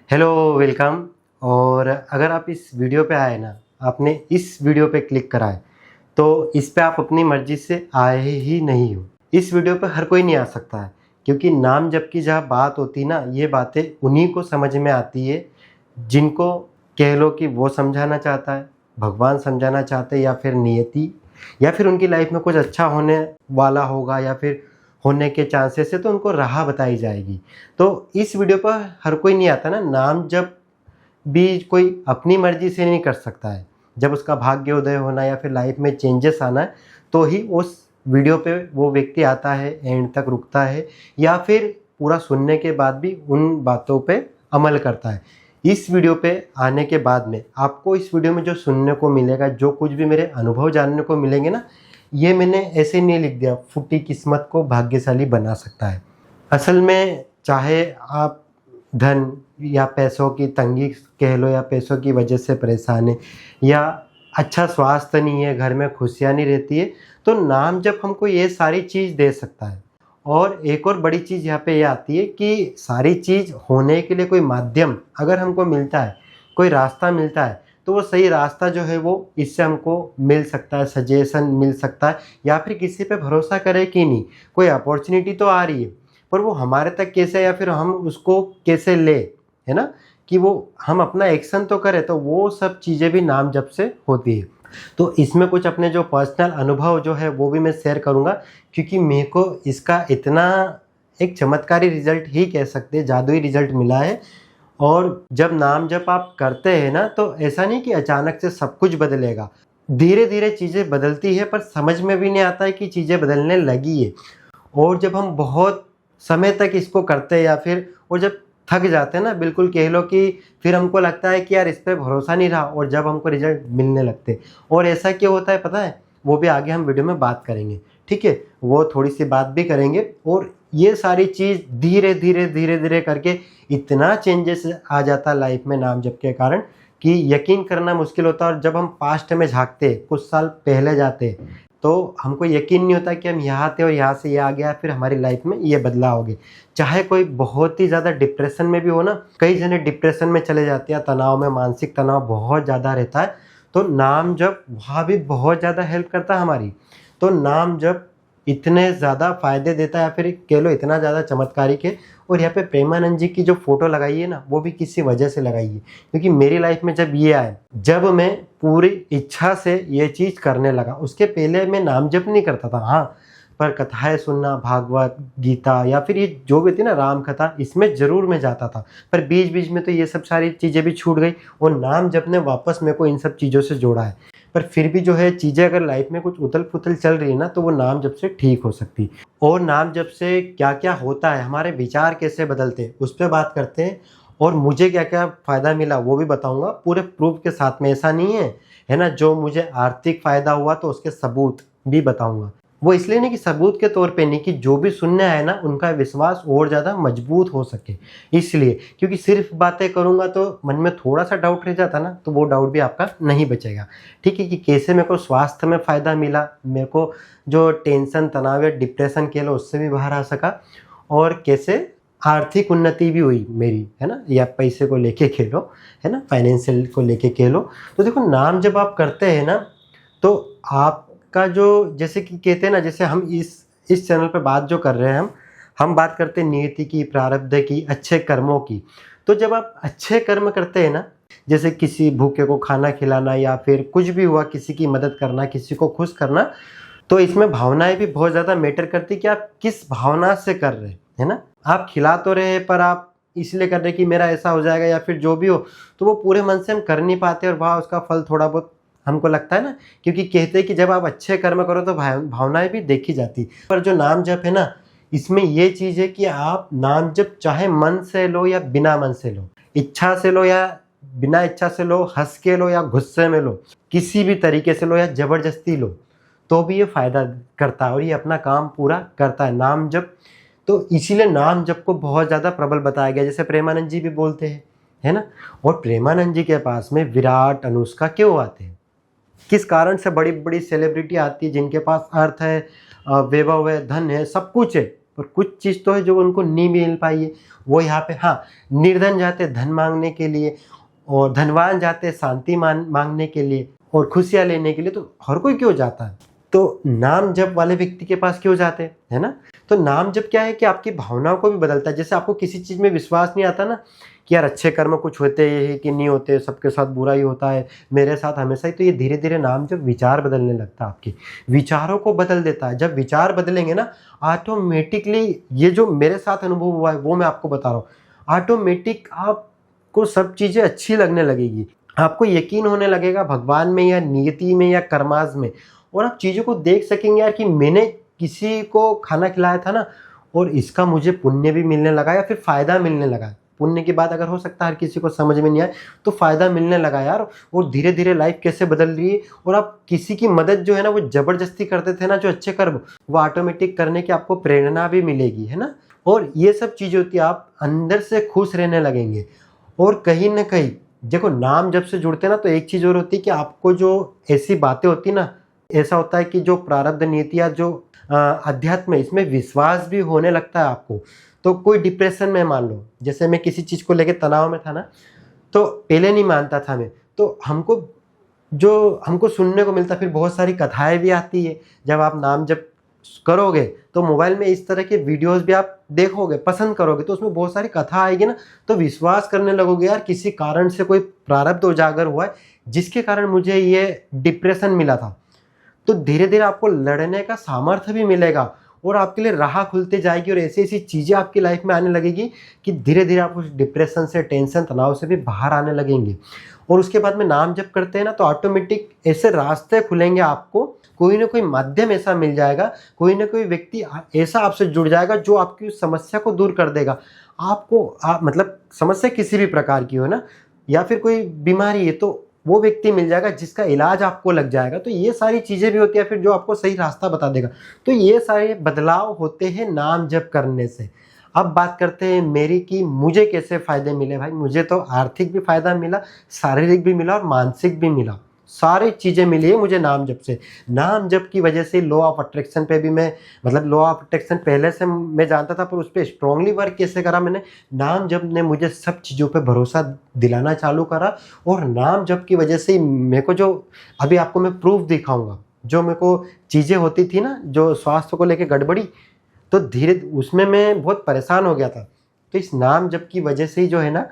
Hello, welcome. और अगर आप इस वीडियो पे आए ना, आपने इस वीडियो पे क्लिक करा है, तो इस पे आप अपनी मर्ज़ी से आए ही नहीं हो। इस वीडियो पे हर कोई नहीं आ सकता है, क्योंकि नाम जप की जहाँ बात होती है ना, ये बातें उन्हीं को समझ में आती है, जिनको कह लो कि वो समझाना चाहता है, भगवान समझाना चाहते हैं, या फिर नियति, या फिर उनकी लाइफ में कुछ अच्छा होने वाला होगा, या फिर होने के चांसेस है, तो उनको राह बताई जाएगी। तो इस वीडियो पर हर कोई नहीं आता ना, नाम जप भी कोई अपनी मर्ज़ी से नहीं कर सकता है। जब उसका भाग्योदय होना या फिर लाइफ में चेंजेस आना है, तो ही उस वीडियो पे वो व्यक्ति आता है, एंड तक रुकता है, या फिर पूरा सुनने के बाद भी उन बातों पे अमल करता है। इस वीडियो पे आने के बाद में आपको इस वीडियो में जो सुनने को मिलेगा, जो कुछ भी मेरे अनुभव जानने को मिलेंगे ना, ये मैंने ऐसे नहीं लिख दिया, फूटी किस्मत को भाग्यशाली बना सकता है। असल में चाहे आप धन या पैसों की तंगी कह लो, या पैसों की वजह से परेशान है, या अच्छा स्वास्थ्य नहीं है, घर में खुशियाँ नहीं रहती है, तो नाम जप हमको ये सारी चीज़ दे सकता है। और एक और बड़ी चीज़ यहाँ पे ये आती है कि सारी चीज़ होने के लिए कोई माध्यम अगर हमको मिलता है, कोई रास्ता मिलता है, तो वो सही रास्ता जो है वो इससे हमको मिल सकता है, सजेशन मिल सकता है, या फिर किसी पे भरोसा करें कि नहीं, कोई अपॉर्चुनिटी तो आ रही है, पर वो हमारे तक कैसे, या फिर हम उसको कैसे लें, है ना? कि वो हम अपना एक्शन तो करें, तो वो सब चीज़ें भी नाम जप से होती है। तो इसमें कुछ अपने जो पर्सनल अनुभव जो है वो भी मैं शेयर करूँगा, क्योंकि मेरे को इसका इतना एक चमत्कारी रिज़ल्ट ही कह सकते हैं, जादुई रिज़ल्ट मिला है। और जब नाम जप आप करते हैं ना, तो ऐसा नहीं कि अचानक से सब कुछ बदलेगा। धीरे-धीरे चीज़ें बदलती है, पर समझ में भी नहीं आता है कि चीज़ें बदलने लगी है। और जब हम बहुत समय तक इसको करते हैं, या फिर और जब थक जाते हैं ना, बिल्कुल कह लो कि फिर हमको लगता है कि यार इस पे भरोसा नहीं रहा, और जब हमको रिज़ल्ट मिलने लगते हैं। और ऐसा क्यों होता है पता है? वो भी आगे हम वीडियो में बात करेंगे, ठीक है? वो थोड़ी-सी बात भी करेंगे। और ये सारी चीज़ धीरे-धीरे, धीरे-धीरे करके इतना चेंजेस आ जाता है लाइफ में नाम जप के कारण, कि यकीन करना मुश्किल होता है। और जब हम पास्ट में झाँकते हैं, कुछ साल पहले जाते हैं, तो हमको यकीन नहीं होता कि हम यहाँ थे और यहाँ से ये आ गया, फिर हमारी लाइफ में ये बदलाव हो गए। चाहे कोई बहुत ही ज़्यादा डिप्रेशन में भी हो ना, कई जने डिप्रेशन में चले जाते हैं, तनाव में, मानसिक तनाव बहुत ज़्यादा रहता है, तो नाम जप वहाँ भी बहुत ज़्यादा हेल्प करता है हमारी। तो नाम जप इतने ज़्यादा फ़ायदे देता है, या फिर कह लो इतना ज़्यादा चमत्कारिक है। और यहाँ पे प्रेमानंद जी की जो फ़ोटो लगाई है ना, वो भी किसी वजह से लगाई है, क्योंकि मेरी लाइफ में जब ये आए, जब मैं पूरी इच्छा से ये चीज़ करने लगा, उसके पहले मैं नाम जप नहीं करता था। हाँ, पर कथाएँ सुनना, भागवत गीता, या फिर ये जो भी थी ना राम कथा, इसमें ज़रूर मैं जाता था। पर बीच-बीच में तो ये सब सारी चीज़ें भी छूट गई, और नाम जप ने वापस मेरे को इन सब चीज़ों से जोड़ा है। पर फिर भी जो है चीज़ें अगर लाइफ में कुछ उथल-पुथल चल रही है ना, तो वो नाम जप से ठीक हो सकती है। और नाम जप से क्या-क्या होता है, हमारे विचार कैसे बदलते हैं, उस पे बात करते हैं। और मुझे क्या-क्या फ़ायदा मिला वो भी बताऊँगा, पूरे प्रूफ़ के साथ में। ऐसा नहीं है, है ना? जो मुझे आर्थिक फ़ायदा हुआ तो उसके सबूत भी बताऊँगा। वो इसलिए नहीं कि सबूत के तौर पे नहीं, कि जो भी सुनने आए ना, उनका विश्वास और ज़्यादा मजबूत हो सके, इसलिए। क्योंकि सिर्फ़ बातें करूँगा तो मन में थोड़ा-सा डाउट रह जाता ना, तो वो डाउट भी आपका नहीं बचेगा। ठीक है? कि कैसे मेरे को स्वास्थ्य में फ़ायदा मिला, मेरे को जो टेंशन, तनाव या डिप्रेशन कह लो, उससे भी बाहर आ सका, और कैसे आर्थिक उन्नति भी हुई मेरी, है ना? या पैसे को लेके कह लो, है ना? फाइनेंशियल को लेके कह लो। तो देखो, नाम जब आप करते हैं ना, तो आपका जो, जैसे कि कहते हैं ना, जैसे हम इस चैनल पे बात जो कर रहे हैं, हम बात करते हैं नियति की, प्रारब्ध की, अच्छे कर्मों की। तो जब आप अच्छे कर्म करते हैं ना, जैसे किसी भूखे को खाना खिलाना, या फिर कुछ भी हुआ, किसी की मदद करना, किसी को खुश करना, तो इसमें भावनाएँ भी बहुत ज़्यादा मैटर करती कि आप किस भावना से कर रहे हैं, है ना? आप खिला तो रहे हैं, पर आप इसलिए कर रहे हैं कि मेरा ऐसा हो जाएगा, या फिर जो भी हो, तो वो पूरे मन से हम कर नहीं पाते, और वहाँ उसका फल थोड़ा बहुत हमको लगता है ना, क्योंकि कहते हैं कि जब आप अच्छे कर्म करो तो भावनाएँ भी देखी जाती। पर जो नाम जप है ना, इसमें ये चीज़ है कि आप नाम जप चाहे मन से लो या बिना मन से लो, इच्छा से लो या बिना इच्छा से लो, हँस के लो या गुस्से में लो, किसी भी तरीके से लो या ज़बरदस्ती लो, तो भी ये फ़ायदा करता है, और ये अपना काम पूरा करता है नाम जप। तो इसीलिए नाम जप को बहुत ज़्यादा प्रबल बताया गया, जैसे प्रेमानंद जी भी बोलते हैं, है ना? और प्रेमानंद जी के पास में विराट, अनुष्का क्यों आते हैं? किस कारण से बड़ी-बड़ी सेलिब्रिटी आती है, जिनके पास अर्थ है, वैभव है, धन है, सब कुछ है, पर कुछ चीज़ तो है जो उनको नहीं मिल पाई है। वो यहाँ पे हाँ, निर्धन जाते धन मांगने के लिए और धनवान जाते शांति मांगने के लिए और खुशियाँ लेने के लिए। तो हर कोई क्यों जाता है? तो नाम जप वाले व्यक्ति के पास क्यों जाते हैं, है ना? तो नाम जप क्या है कि आपकी भावनाओं को भी बदलता है। जैसे आपको किसी चीज़ में विश्वास नहीं आता ना कि यार अच्छे कर्म कुछ होते हैं कि नहीं होते, सबके साथ बुरा ही होता है, मेरे साथ हमेशा ही, तो ये धीरे धीरे नाम जब विचार बदलने लगता है, आपके विचारों को बदल देता है। जब विचार बदलेंगे ना, ऑटोमेटिकली ये जो मेरे साथ अनुभव हुआ है वो मैं आपको बता रहा हूँ, ऑटोमेटिक आपको सब चीज़ें अच्छी लगने लगेगी। आपको यकीन होने लगेगा भगवान में या नियति में या कर्माज में, और आप चीज़ों को देख सकेंगे यार कि मैंने किसी को खाना खिलाया था ना और इसका मुझे पुण्य भी मिलने लगा या फिर फ़ायदा मिलने लगा। पुण्य की बात अगर हो सकता है हर किसी को समझ में नहीं आए, तो फ़ायदा मिलने लगा यार। और धीरे धीरे लाइफ कैसे बदल रही है, और आप किसी की मदद जो है ना वो ज़बरदस्ती करते थे ना, जो अच्छे कर्म, वो ऑटोमेटिक करने की आपको प्रेरणा भी मिलेगी, है ना। और ये सब चीज़ें होती है, आप अंदर से खुश रहने लगेंगे। और कहीं ना कहीं देखो, नाम जब से जुड़ते हैं ना, तो एक चीज़ और होती है कि आपको जो ऐसी बातें होती ना, ऐसा होता है कि जो प्रारब्ध नीति या जो अध्यात्म है, इसमें विश्वास भी होने लगता है आपको। तो कोई डिप्रेशन में, मान लो जैसे मैं किसी चीज़ को लेकर तनाव में था ना, तो पहले नहीं मानता था मैं, तो हमको सुनने को मिलता, फिर बहुत सारी कथाएं भी आती है। जब आप नाम जब करोगे तो मोबाइल में इस तरह के वीडियोस भी आप देखोगे, पसंद करोगे, तो उसमें बहुत सारी कथा आएगी ना, तो विश्वास करने लगोगे यार किसी कारण से कोई प्रारब्ध उजागर हुआ है जिसके कारण मुझे ये डिप्रेशन मिला था। तो धीरे धीरे आपको लड़ने का सामर्थ्य भी मिलेगा और आपके लिए राह खुलते जाएगी, और ऐसी ऐसी चीज़ें आपकी लाइफ में आने लगेगी कि धीरे धीरे आप उस डिप्रेशन से, टेंशन, तनाव से भी बाहर आने लगेंगे। और उसके बाद में नाम जब करते हैं ना, तो ऑटोमेटिक ऐसे रास्ते खुलेंगे आपको, कोई ना कोई माध्यम ऐसा मिल जाएगा, कोई ना कोई व्यक्ति ऐसा आपसे जुड़ जाएगा जो आपकी उस समस्या को दूर कर देगा। मतलब समस्या किसी भी प्रकार की हो ना, या फिर कोई बीमारी है, तो वो व्यक्ति मिल जाएगा जिसका इलाज आपको लग जाएगा। तो ये सारी चीज़ें भी होती है फिर जो आपको सही रास्ता बता देगा। तो ये सारे बदलाव होते हैं नाम जप करने से। अब बात करते हैं मेरी कि मुझे कैसे फ़ायदे मिले। भाई मुझे तो आर्थिक भी फ़ायदा मिला, शारीरिक भी मिला और मानसिक भी मिला, सारी चीज़ें मिली है मुझे नाम जप से। नाम जप की वजह से लॉ ऑफ अट्रैक्शन पे भी मैं, मतलब लॉ ऑफ अट्रैक्शन पहले से मैं जानता था, पर उस पर स्ट्रांगली वर्क कैसे करा मैंने, नाम जप ने मुझे सब चीज़ों पे भरोसा दिलाना चालू करा। और नाम जप की वजह से मेरे को, जो अभी आपको मैं प्रूफ दिखाऊंगा, जो मेरे को चीज़ें होती थी ना, जो स्वास्थ्य को लेकर गड़बड़ी, तो धीरे उसमें मैं बहुत परेशान हो गया था। तो इस नाम जप की वजह से ही जो है ना,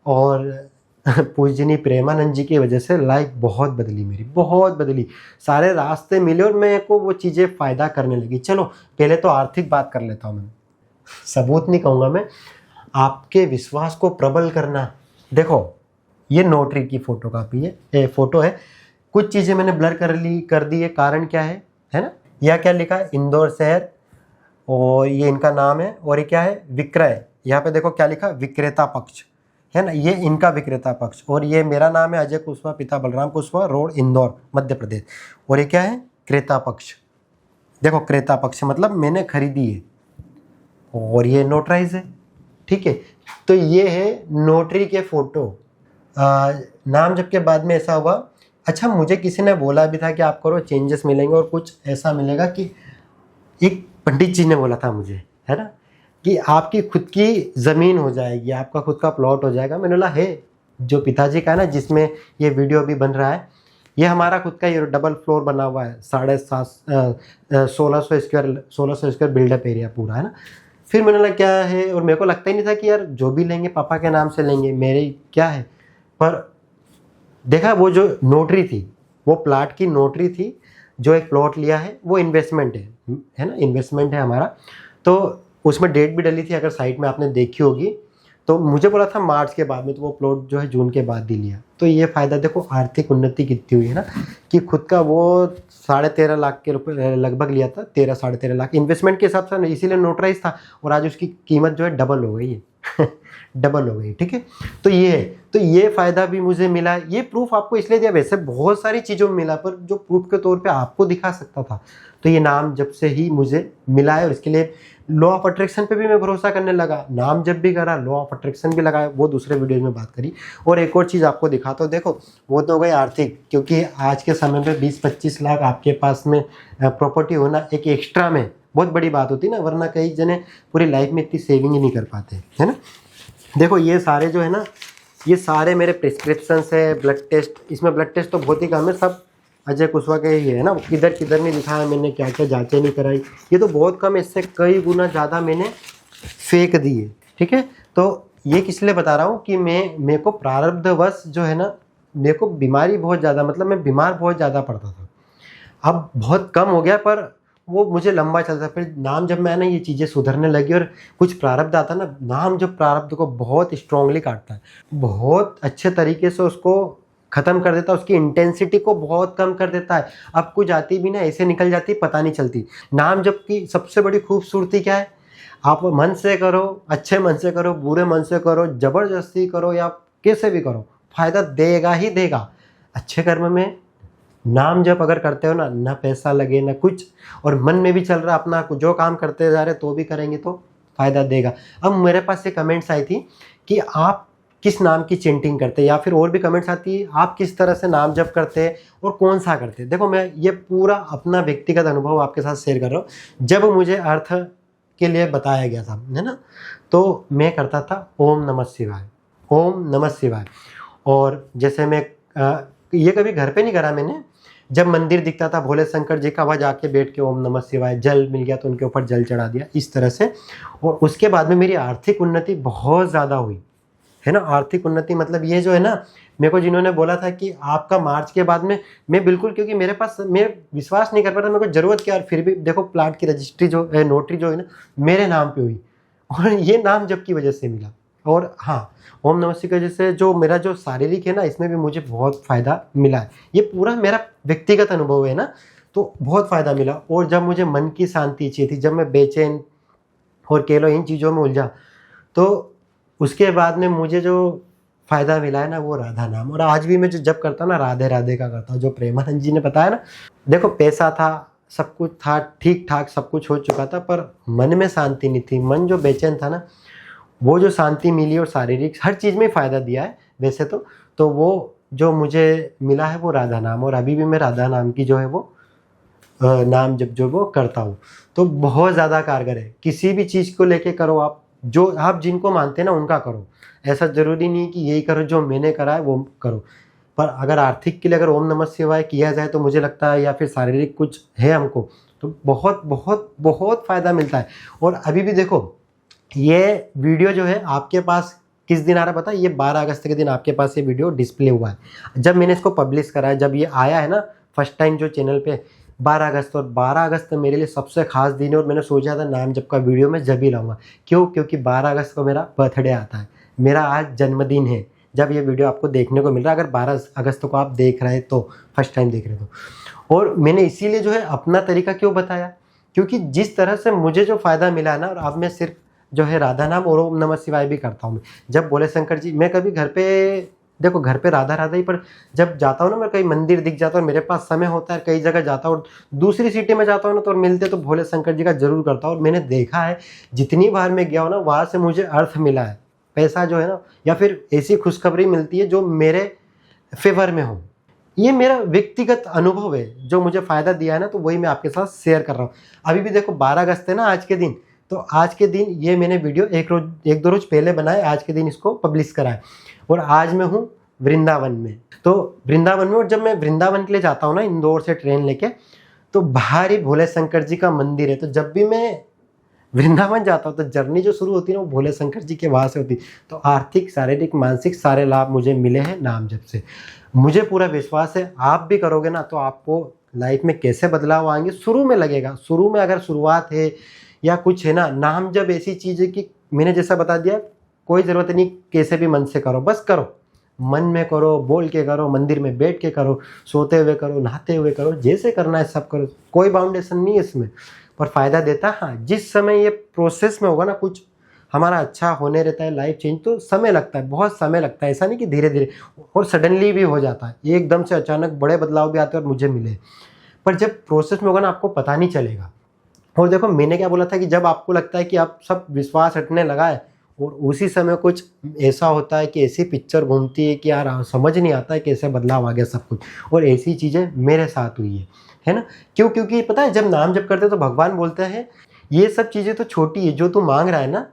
और पूजनी प्रेमानंद जी की वजह से लाइफ बहुत बदली, मेरी बहुत बदली, सारे रास्ते मिले और मेरे को वो चीज़ें फ़ायदा करने लगी। चलो पहले तो आर्थिक बात कर लेता हूँ मैं, सबूत नहीं कहूँगा मैं, आपके विश्वास को प्रबल करना। देखो ये नोटरी की फ़ोटो कापी है, फ़ोटो है, कुछ चीज़ें मैंने ब्लर कर दी है। कारण क्या है ना, यह क्या लिखा है, इंदौर शहर, और ये इनका नाम है, और ये क्या है, विक्रय। यहाँ पे देखो क्या लिखा, विक्रेता पक्ष, है ना, ये इनका विक्रेता पक्ष। और ये मेरा नाम है अजय कुशवाहा, पिता बलराम कुशवाहा, रोड इंदौर मध्य प्रदेश। और ये क्या है, क्रेता पक्ष। देखो क्रेता पक्ष मतलब मैंने खरीदी है, और ये नोटराइज है, ठीक है। तो ये है नोटरी के फ़ोटो। नाम जब के बाद में ऐसा हुआ, अच्छा मुझे किसी ने बोला भी था कि आप करो चेंजेस मिलेंगे, और कुछ ऐसा मिलेगा कि एक पंडित जी ने बोला था मुझे, है ना, कि आपकी खुद की ज़मीन हो जाएगी, आपका खुद का प्लॉट हो जाएगा। मैंने बोला है, जो पिताजी का है ना, जिसमें ये वीडियो भी बन रहा है, ये हमारा खुद का, ये डबल फ्लोर बना हुआ है, 1600 स्क्वायर बिल्डअप एरिया पूरा, है ना। फिर मैंने बोला क्या है, और मेरे को लगता ही नहीं था कि यार जो भी लेंगे पापा के नाम से लेंगे, मेरे क्या है। पर देखा वो जो नोटरी थी, वो प्लाट की नोटरी थी, जो एक प्लॉट लिया है वो इन्वेस्टमेंट है ना, इन्वेस्टमेंट है हमारा। तो उसमें डेट भी डली थी, अगर साइट में आपने देखी होगी। तो मुझे बोला था मार्च के बाद में, तो वो प्लॉट जो है जून के बाद ही लिया। तो ये फ़ायदा देखो, आर्थिक उन्नति कितनी हुई है ना, कि खुद का वो 13.5 लाख के रुपए लगभग लिया था, 13-13.5 लाख इन्वेस्टमेंट के हिसाब से, इसीलिए नोटराइज था, और आज उसकी कीमत जो है डबल हो गई है डबल हो गई, ठीक है। तो ये है, तो ये फ़ायदा भी मुझे मिला। ये प्रूफ आपको इसलिए दिया, वैसे बहुत सारी चीज़ों में मिला, पर जो प्रूफ के तौर पे आपको दिखा सकता था, तो ये नाम जब से ही मुझे मिला है। और इसके लिए लॉ ऑफ अट्रैक्शन पे भी मैं भरोसा करने लगा, नाम जब भी करा, लॉ ऑफ अट्रैक्शन भी लगाया, वो दूसरे वीडियो में बात करी। और एक और चीज़ आपको दिखाता हूँ, देखो वो तो हो गई आर्थिक, क्योंकि आज के समय में 20-25 लाख आपके पास में प्रॉपर्टी होना एक एक्स्ट्रा में बहुत बड़ी बात होती है ना, वरना कई जने पूरी लाइफ में इतनी सेविंग ही नहीं कर पाते, है ना। देखो ये सारे जो है ना, ये सारे मेरे प्रिस्क्रिप्शंस है, ब्लड टेस्ट, इसमें ब्लड टेस्ट तो बहुत ही कम है, सब अजय कुशवाहा के ही है ना, किधर किधर नहीं लिखा है मैंने क्या क्या जांचें नहीं कराई, ये तो बहुत कम है, इससे कई गुना ज़्यादा मैंने फेंक दिए, ठीक है। तो ये किस लिए बता रहा हूँ कि मेरे को प्रारब्धवश जो है ना, मेरे को बीमारी बहुत ज़्यादा, मतलब मैं बीमार बहुत ज़्यादा पड़ता था, अब बहुत कम हो गया, पर वो मुझे लंबा चलता। फिर नाम जब मैं ना ये चीज़ें सुधरने लगी और कुछ प्रारब्ध आता ना, नाम जब प्रारब्ध को बहुत स्ट्रांगली काटता है, बहुत अच्छे तरीके से उसको ख़त्म कर देता है, उसकी इंटेंसिटी को बहुत कम कर देता है। अब कुछ आती भी ना ऐसे निकल जाती, पता नहीं चलती। नाम जप की सबसे बड़ी खूबसूरती क्या है, आप मन से करो, अच्छे मन से करो, बुरे मन से करो, ज़बरदस्ती करो या कैसे भी करो, फ़ायदा देगा ही देगा। अच्छे कर्म में नाम जप अगर करते हो ना, ना पैसा लगे ना कुछ, और मन में भी चल रहा अपना जो काम करते जा रहे तो भी करेंगे तो फ़ायदा देगा। अब मेरे पास ये कमेंट्स आई थी कि आप किस नाम की चेंटिंग करते हैं, या फिर और भी कमेंट्स आती है आप किस तरह से नाम जप करते हैं और कौन सा करते हैं। देखो मैं ये पूरा अपना व्यक्तिगत अनुभव आपके साथ शेयर कर रहा हूँ। जब मुझे अर्थ के लिए बताया गया था, है ना, तो मैं करता था ओम नमः शिवाय, ओम नमः शिवाय। और जैसे मैं ये कभी घर पे नहीं करा मैंने, जब मंदिर दिखता था भोले शंकर जी का, वहाँ जाके बैठ के ओम नमः शिवाय, जल मिल गया तो उनके ऊपर जल चढ़ा दिया, इस तरह से। और उसके बाद में मेरी आर्थिक उन्नति बहुत ज़्यादा हुई, है ना। आर्थिक उन्नति मतलब ये जो है ना, मेरे को जिन्होंने बोला था कि आपका मार्च के बाद में, मैं बिल्कुल, क्योंकि मेरे पास, मैं विश्वास नहीं कर पा था, मेरे को ज़रूरत क्या, और फिर भी देखो प्लाट की रजिस्ट्री जो है, नोटरी जो है ना, मेरे नाम पे हुई, और ये नाम जप की वजह से मिला। और हाँ, ओम नमः शिवाय की वजह से जो मेरा जो शारीरिक है ना, इसमें भी मुझे बहुत फ़ायदा मिला है। ये पूरा मेरा व्यक्तिगत अनुभव है ना, तो बहुत फ़ायदा मिला। और जब मुझे मन की शांति चाहिए थी, जब मैं बेचैन और कह लो इन चीज़ों में उलझा, तो उसके बाद में मुझे जो फ़ायदा मिला है ना, वो राधा नाम। और आज भी मैं जो जप करता हूँ ना, राधे राधे का करता हूँ, जो प्रेमानंद जी ने बताया ना। देखो पैसा था, सब कुछ था, ठीक ठाक सब कुछ हो चुका था, पर मन में शांति नहीं थी। मन जो बेचैन था ना, वो जो शांति मिली, और शारीरिक हर चीज़ में फ़ायदा दिया है वैसे तो वो जो मुझे मिला है वो राधा नाम। और अभी भी मैं राधा नाम की जो है वो नाम जब जो वो करता हूँ, तो बहुत ज़्यादा कारगर है। किसी भी चीज़ को लेके करो आप, जो आप जिनको मानते हैं ना उनका करो, ऐसा ज़रूरी नहीं कि यही करो जो मैंने करा है वो करो। पर अगर आर्थिक के लिए अगर ओम नमः शिवाय किया जाए तो मुझे लगता है, या फिर शारीरिक कुछ है हमको, तो बहुत बहुत बहुत फ़ायदा मिलता है। और अभी भी देखो, ये वीडियो जो है आपके पास किस दिन आ रहा है पता है, ये 12 अगस्त के दिन आपके पास ये वीडियो डिस्प्ले हुआ है। जब मैंने इसको पब्लिश करा है, जब ये आया है ना फर्स्ट टाइम जो चैनल पे, 12 अगस्त। और 12 अगस्त मेरे लिए सबसे खास दिन है, और मैंने सोचा था नाम जप का वीडियो मैं जब ही लाऊंगा। क्यों? क्योंकि 12 अगस्त को मेरा बर्थडे आता है, मेरा आज जन्मदिन है जब ये वीडियो आपको देखने को मिल रहा है। अगर 12 अगस्त को आप देख रहे हैं तो, फर्स्ट टाइम देख रहे हो तो। और मैंने इसीलिए जो है अपना तरीका क्यों बताया, क्योंकि जिस तरह से मुझे जो फ़ायदा मिला है ना, और अब मैं सिर्फ जो है राधा नाम और ओम नमः शिवाय भी करता हूँ। जब भोले शंकर जी, मैं कभी घर पे, देखो घर पे राधा राधा ही, पर जब जाता हूँ ना, मैं कहीं मंदिर दिख जाता हूँ और मेरे पास समय होता है, कई जगह जाता हूँ, दूसरी सिटी में जाता हूँ ना, तो मिलते तो भोले शंकर जी का जरूर करता हूँ। और मैंने देखा है जितनी बार मैं गया हूँ ना, वहाँ से मुझे अर्थ मिला है, पैसा जो है ना, या फिर ऐसी खुशखबरी मिलती है जो मेरे फेवर में हो। ये मेरा व्यक्तिगत अनुभव है, जो मुझे फ़ायदा दिया है ना, तो वही मैं आपके साथ शेयर कर रहा हूँ। अभी भी देखो 12 अगस्त है ना आज के दिन, तो आज के दिन ये मैंने वीडियो एक दो रोज पहले बनाए, आज के दिन इसको पब्लिश करा है। और आज मैं हूँ वृंदावन में, तो वृंदावन में, और जब मैं वृंदावन के लिए जाता हूँ ना इंदौर से ट्रेन लेके, तो बाहर ही भोले शंकर जी का मंदिर है। तो जब भी मैं वृंदावन जाता हूँ तो जर्नी जो शुरू होती है ना, वो भोले शंकर जी के वहाँ से होती। तो आर्थिक, शारीरिक, मानसिक सारे लाभ मुझे मिले हैं नाम जप से। मुझे पूरा विश्वास है आप भी करोगे ना तो आपको लाइफ में कैसे बदलाव आएंगे। शुरू में लगेगा, शुरू में अगर शुरुआत है या कुछ है ना, नाम जब ऐसी चीज़ है कि मैंने जैसा बता दिया, कोई ज़रूरत नहीं कैसे भी मन से करो, बस करो, मन में करो, बोल के करो, मंदिर में बैठ के करो, सोते हुए करो, नहाते हुए करो, जैसे करना है सब करो, कोई बाउंडेशन नहीं है इसमें, पर फ़ायदा देता है। हाँ, जिस समय ये प्रोसेस में होगा ना, कुछ हमारा अच्छा होने रहता है, लाइफ चेंज, तो समय लगता है, बहुत समय लगता है। ऐसा नहीं कि धीरे धीरे और सडनली भी हो जाता है, एकदम से अचानक बड़े बदलाव भी आते हैं और मुझे मिले। पर जब प्रोसेस में होगा ना, आपको पता नहीं चलेगा। और देखो मैंने क्या बोला था कि जब आपको लगता है कि आप सब विश्वास हटने लगा है, और उसी समय कुछ ऐसा होता है कि ऐसी पिक्चर घूमती है कि यार समझ नहीं आता है कैसे बदलाव आ गया सब कुछ। और ऐसी चीज़ें मेरे साथ हुई है ना। क्यों? क्योंकि पता है जब नाम जप करते हैं तो भगवान बोलते हैं ये सब चीज़ें तो छोटी है जो तू मांग रहा है ना,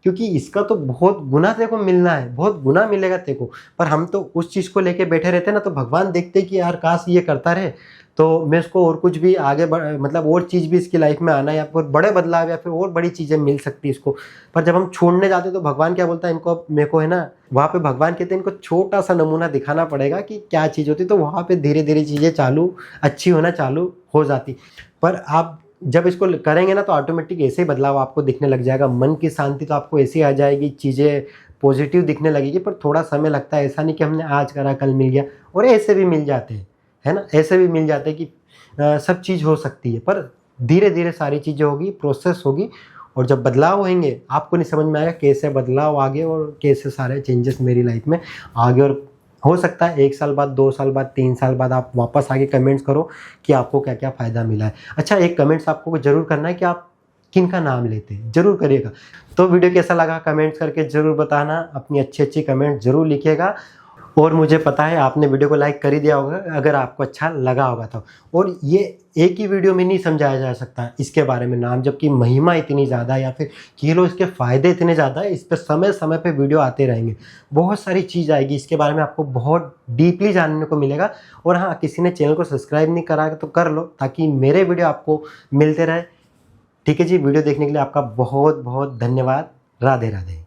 क्योंकि इसका तो बहुत गुना तेरे को मिलना है, बहुत गुना मिलेगा तेरे को। पर हम तो उस चीज़ को लेके बैठे रहते हैं ना, तो भगवान देखते कि यार काश ये करता रहे, तो मैं इसको और कुछ भी आगे मतलब और चीज़ भी इसकी लाइफ में आना, या फिर बड़े बदलाव या फिर और बड़ी चीज़ें मिल सकती है इसको। पर जब हम छोड़ने जाते हैं तो भगवान क्या बोलता है, इनको मेरे को है ना, वहाँ पे भगवान कहते हैं इनको छोटा सा नमूना दिखाना पड़ेगा कि क्या चीज़ होती है, तो वहाँ पे धीरे धीरे चीज़ें चालू अच्छी होना चालू हो जाती। पर आप जब इसको करेंगे ना तो ऑटोमेटिक ऐसे ही बदलाव आपको दिखने लग जाएगा, मन की शांति तो आपको ऐसे ही आ जाएगी, चीज़ें पॉजिटिव दिखने लगेगी। पर थोड़ा समय लगता है, ऐसा नहीं कि हमने आज करा कल मिल गया, और ऐसे भी मिल जाते हैं, है ना, ऐसे भी मिल जाते हैं कि सब चीज़ हो सकती है। पर धीरे धीरे सारी चीज़ें होगी, प्रोसेस होगी, और जब बदलाव होंगे आपको नहीं समझ में आएगा कैसे बदलाव आगे और कैसे सारे चेंजेस मेरी लाइफ में आगे। और हो सकता है 1 साल बाद, 2 साल बाद, 3 साल बाद आप वापस आके कमेंट्स करो कि आपको क्या क्या फ़ायदा मिला है। अच्छा, एक कमेंट्स आपको ज़रूर करना है कि आप किन का नाम लेते हैं, ज़रूर करिएगा। तो वीडियो कैसा लगा कमेंट्स करके ज़रूर बताना, अपनी अच्छी अच्छी कमेंट ज़रूर लिखिएगा। और मुझे पता है आपने वीडियो को लाइक कर ही दिया होगा अगर आपको अच्छा लगा होगा तो। और ये एक ही वीडियो में नहीं समझाया जा सकता इसके बारे में नाम, जबकि महिमा इतनी ज़्यादा या फिर कह लो इसके फ़ायदे इतने ज़्यादा है, इस पर समय समय पे वीडियो आते रहेंगे, बहुत सारी चीज़ आएगी इसके बारे में, आपको बहुत डीपली जानने को मिलेगा। और हाँ, किसी ने चैनल को सब्सक्राइब नहीं करा तो कर लो, ताकि मेरे वीडियो आपको मिलते रहे। ठीक है जी, वीडियो देखने के लिए आपका बहुत बहुत धन्यवाद। राधे राधे।